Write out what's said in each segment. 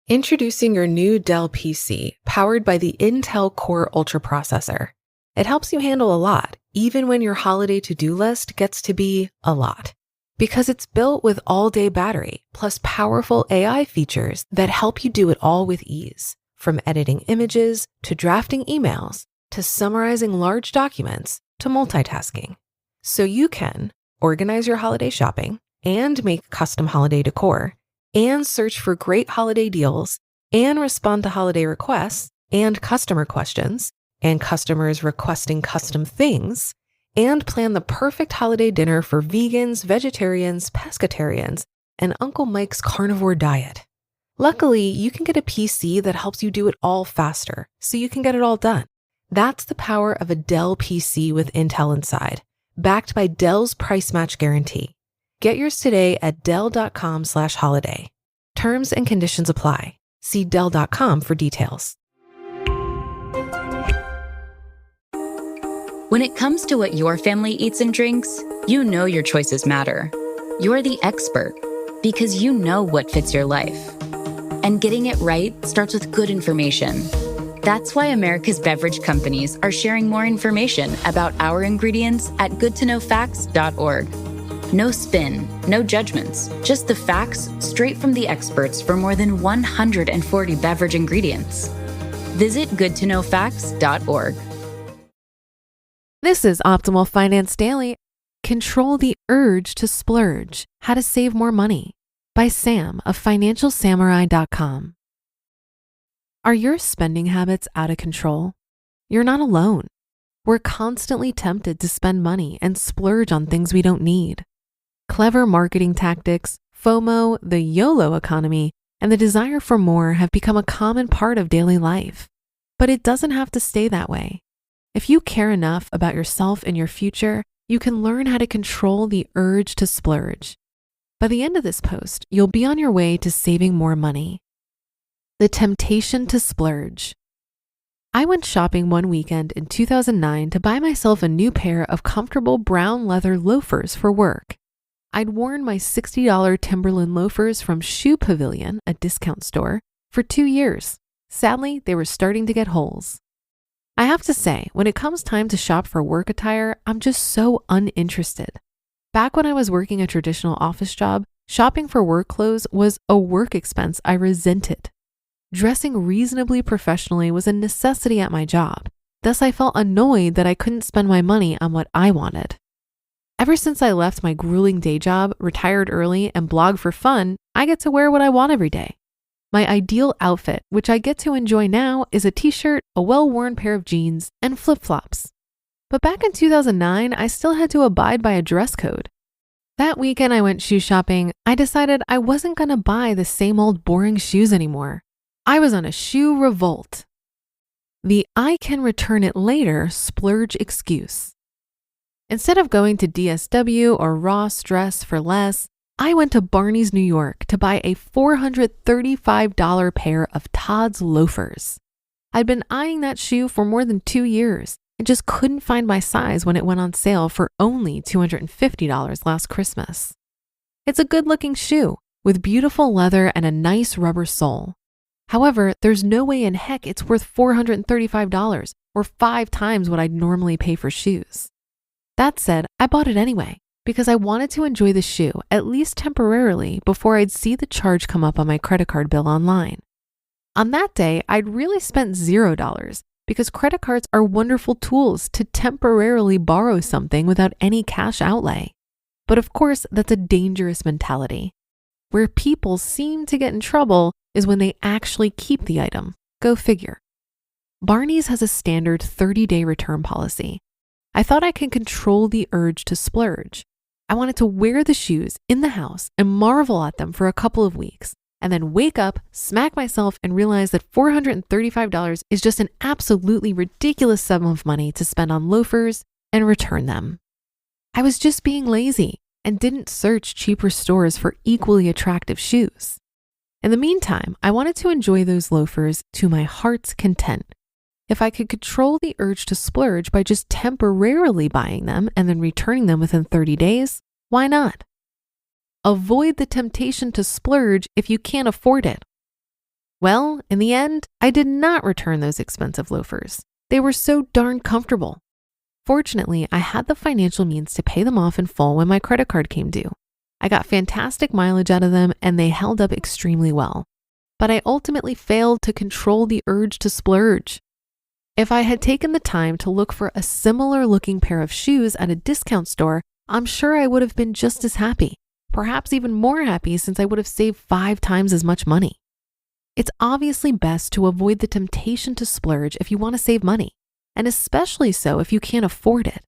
Introducing your new Dell PC, powered by the Intel Core Ultra processor. It helps you handle a lot, even when your holiday to-do list gets to be a lot. Because it's built with all-day battery, plus powerful AI features that help you do it all with ease. From editing images, to drafting emails, to summarizing large documents, to multitasking. So you can organize your holiday shopping, and make custom holiday decor, and search for great holiday deals, and respond to holiday requests, and customer questions, and customers requesting custom things, and plan the perfect holiday dinner for vegans, vegetarians, pescatarians, and Uncle Mike's carnivore diet. Luckily, you can get a PC that helps you do it all faster, so you can get it all done. That's the power of a Dell PC with Intel inside, backed by Dell's price match guarantee. Get yours today at Dell.com/holiday. Terms and conditions apply. See Dell.com for details. When it comes to what your family eats and drinks, you know your choices matter. You're the expert because you know what fits your life. And getting it right starts with good information. That's why America's beverage companies are sharing more information about our ingredients at goodtoknowfacts.org. No spin, no judgments, just the facts straight from the experts for more than 140 beverage ingredients. Visit goodtoknowfacts.org. This is Optimal Finance Daily. Control the Urge to Splurge, How to Save More Money by Sam of FinancialSamurai.com. Are your spending habits out of control? You're not alone. We're constantly tempted to spend money and splurge on things we don't need. Clever marketing tactics, FOMO, the YOLO economy, and the desire for more have become a common part of daily life. But it doesn't have to stay that way. If you care enough about yourself and your future, you can learn how to control the urge to splurge. By the end of this post, you'll be on your way to saving more money. The temptation to splurge. I went shopping one weekend in 2009 to buy myself a new pair of comfortable brown leather loafers for work. I'd worn my $60 Timberland loafers from Shoe Pavilion, a discount store, for 2 years. Sadly, they were starting to get holes. I have to say, when it comes time to shop for work attire, I'm just so uninterested. Back when I was working a traditional office job, shopping for work clothes was a work expense I resented. Dressing reasonably professionally was a necessity at my job. Thus, I felt annoyed that I couldn't spend my money on what I wanted. Ever since I left my grueling day job, retired early, and blogged for fun, I get to wear what I want every day. My ideal outfit, which I get to enjoy now, is a t-shirt, a well-worn pair of jeans, and flip-flops. But back in 2009, I still had to abide by a dress code. That weekend I went shoe shopping, I decided I wasn't going to buy the same old boring shoes anymore. I was on a shoe revolt. The I can return it later splurge excuse. Instead of going to DSW or Ross Dress for less, I went to Barney's, New York to buy a $435 pair of Todd's loafers. I'd been eyeing that shoe for more than 2 years and just couldn't find my size when it went on sale for only $250 last Christmas. It's a good-looking shoe with beautiful leather and a nice rubber sole. However, there's no way in heck it's worth $435 or 5 times what I'd normally pay for shoes. That said, I bought it anyway because I wanted to enjoy the shoe at least temporarily before I'd see the charge come up on my credit card bill online. On that day, I'd really spent $0 because credit cards are wonderful tools to temporarily borrow something without any cash outlay. But of course, that's a dangerous mentality. Where people seem to get in trouble is when they actually keep the item. Go figure. Barney's has a standard 30-day return policy. I thought I could control the urge to splurge. I wanted to wear the shoes in the house and marvel at them for a couple of weeks, and then wake up, smack myself, and realize that $435 is just an absolutely ridiculous sum of money to spend on loafers and return them. I was just being lazy and didn't search cheaper stores for equally attractive shoes. In the meantime, I wanted to enjoy those loafers to my heart's content. If I could control the urge to splurge by just temporarily buying them and then returning them within 30 days, why not? Avoid the temptation to splurge if you can't afford it. Well, in the end, I did not return those expensive loafers. They were so darn comfortable. Fortunately, I had the financial means to pay them off in full when my credit card came due. I got fantastic mileage out of them and they held up extremely well. But I ultimately failed to control the urge to splurge. If I had taken the time to look for a similar looking pair of shoes at a discount store, I'm sure I would have been just as happy, perhaps even more happy since I would have saved 5 times as much money. It's obviously best to avoid the temptation to splurge if you want to save money, and especially so if you can't afford it.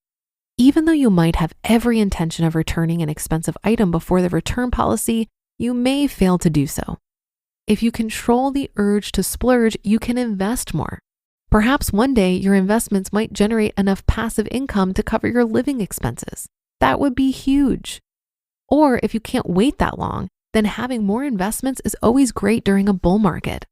Even though you might have every intention of returning an expensive item before the return policy, you may fail to do so. If you control the urge to splurge, you can invest more. Perhaps one day your investments might generate enough passive income to cover your living expenses. That would be huge. Or if you can't wait that long, then having more investments is always great during a bull market.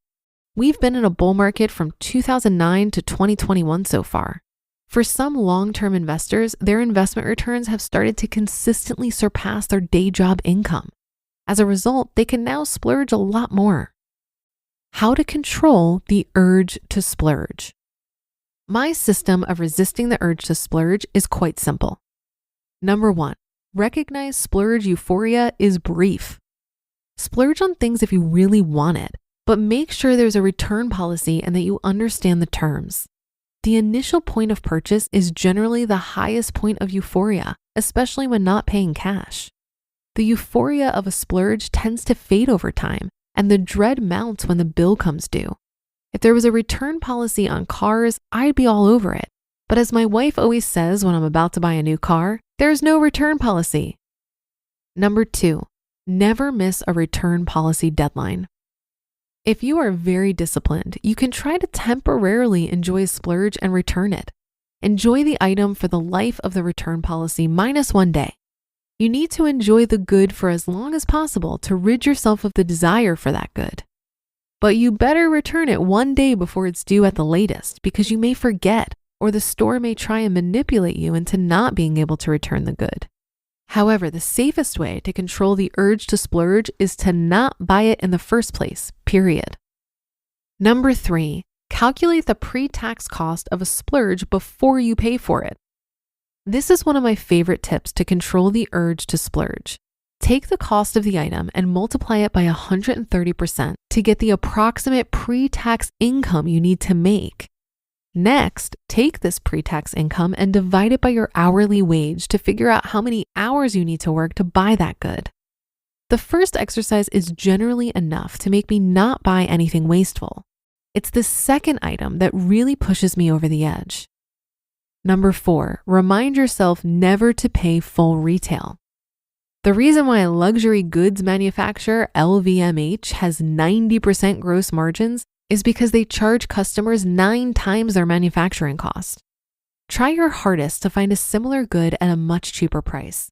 We've been in a bull market from 2009 to 2021 so far. For some long-term investors, their investment returns have started to consistently surpass their day job income. As a result, they can now splurge a lot more. How to control the urge to splurge. My system of resisting the urge to splurge is quite simple. Number 1, recognize splurge euphoria is brief. Splurge on things if you really want it, but make sure there's a return policy and that you understand the terms. The initial point of purchase is generally the highest point of euphoria, especially when not paying cash. The euphoria of a splurge tends to fade over time, and the dread mounts when the bill comes due. If there was a return policy on cars, I'd be all over it. But as my wife always says when I'm about to buy a new car, there's no return policy. Number 2, never miss a return policy deadline. If you are very disciplined, you can try to temporarily enjoy a splurge and return it. Enjoy the item for the life of the return policy minus 1 day. You need to enjoy the good for as long as possible to rid yourself of the desire for that good. But you better return it 1 day before it's due at the latest because you may forget or the store may try and manipulate you into not being able to return the good. However, the safest way to control the urge to splurge is to not buy it in the first place, period. Number 3, calculate the pre-tax cost of a splurge before you pay for it. This is one of my favorite tips to control the urge to splurge. Take the cost of the item and multiply it by 130% to get the approximate pre-tax income you need to make. Next, take this pre-tax income and divide it by your hourly wage to figure out how many hours you need to work to buy that good. The first exercise is generally enough to make me not buy anything wasteful. It's the second item that really pushes me over the edge. Number 4, remind yourself never to pay full retail. The reason why a luxury goods manufacturer, LVMH, has 90% gross margins is because they charge customers 9 times their manufacturing cost. Try your hardest to find a similar good at a much cheaper price.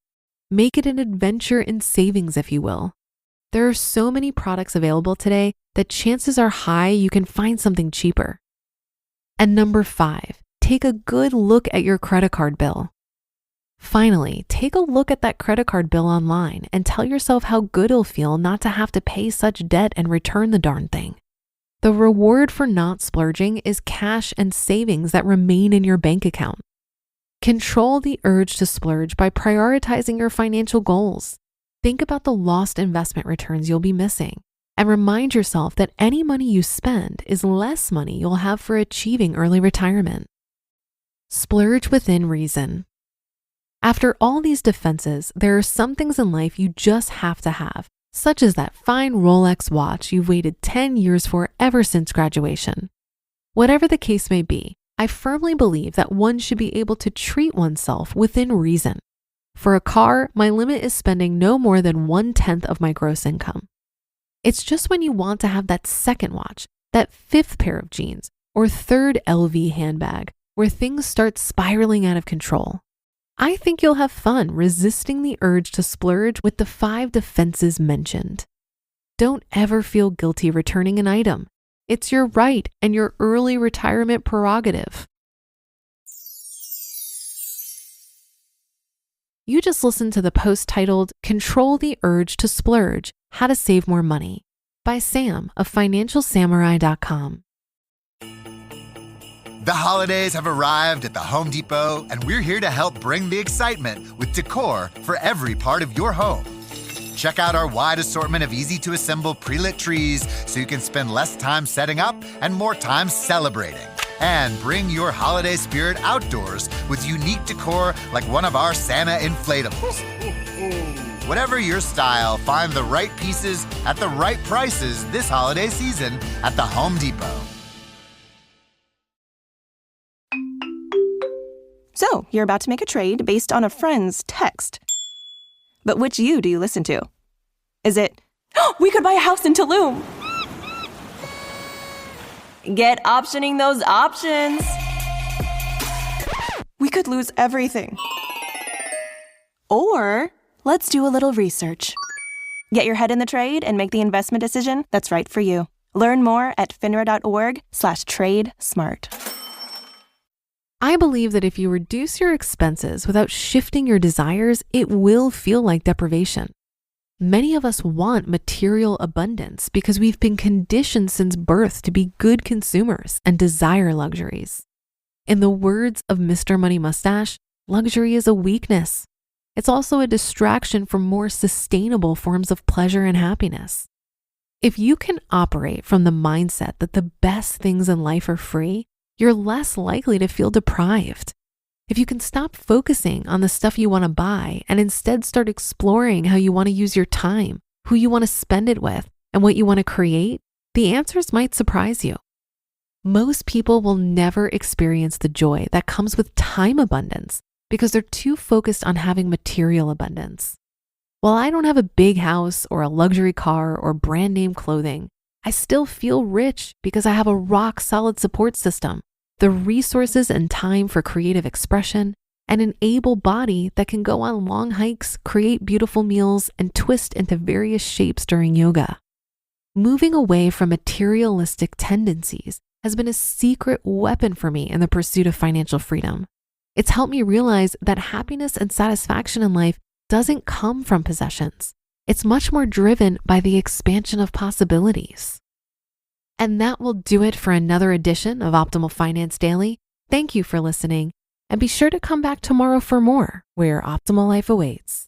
Make it an adventure in savings, if you will. There are so many products available today that chances are high you can find something cheaper. And number 5, take a good look at your credit card bill. Finally, take a look at that credit card bill online and tell yourself how good it'll feel not to have to pay such debt and return the darn thing. The reward for not splurging is cash and savings that remain in your bank account. Control the urge to splurge by prioritizing your financial goals. Think about the lost investment returns you'll be missing and remind yourself that any money you spend is less money you'll have for achieving early retirement. Splurge within reason. After all these defenses, there are some things in life you just have to have, such as that fine Rolex watch you've waited 10 years for ever since graduation. Whatever the case may be, I firmly believe that one should be able to treat oneself within reason. For a car, my limit is spending no more than 1/10 of my gross income. It's just when you want to have that second watch, that 5th pair of jeans, or 3rd LV handbag, where things start spiraling out of control. I think you'll have fun resisting the urge to splurge with the 5 defenses mentioned. Don't ever feel guilty returning an item. It's your right and your early retirement prerogative. You just listened to the post titled, Control the Urge to Splurge, How to Save More Money by Sam of financialsamurai.com. The holidays have arrived at the Home Depot, and we're here to help bring the excitement with decor for every part of your home. Check out our wide assortment of easy-to-assemble pre-lit trees so you can spend less time setting up and more time celebrating. And bring your holiday spirit outdoors with unique decor like one of our Santa inflatables. Whatever your style, find the right pieces at the right prices this holiday season at the Home Depot. So, you're about to make a trade based on a friend's text. But which you do you listen to? Is it, we could buy a house in Tulum? Get optioning those options. We could lose everything. Or, let's do a little research. Get your head in the trade and make the investment decision that's right for you. Learn more at finra.org/trade-smart. I believe that if you reduce your expenses without shifting your desires, it will feel like deprivation. Many of us want material abundance because we've been conditioned since birth to be good consumers and desire luxuries. In the words of Mr. Money Mustache, luxury is a weakness. It's also a distraction from more sustainable forms of pleasure and happiness. If you can operate from the mindset that the best things in life are free, you're less likely to feel deprived. If you can stop focusing on the stuff you want to buy and instead start exploring how you want to use your time, who you want to spend it with, and what you want to create, the answers might surprise you. Most people will never experience the joy that comes with time abundance because they're too focused on having material abundance. While I don't have a big house or a luxury car or brand name clothing, I still feel rich because I have a rock solid support system, the resources and time for creative expression, and an able body that can go on long hikes, create beautiful meals, and twist into various shapes during yoga. Moving away from materialistic tendencies has been a secret weapon for me in the pursuit of financial freedom. It's helped me realize that happiness and satisfaction in life doesn't come from possessions. It's much more driven by the expansion of possibilities. And that will do it for another edition of Optimal Finance Daily. Thank you for listening, and be sure to come back tomorrow for more, where your optimal life awaits.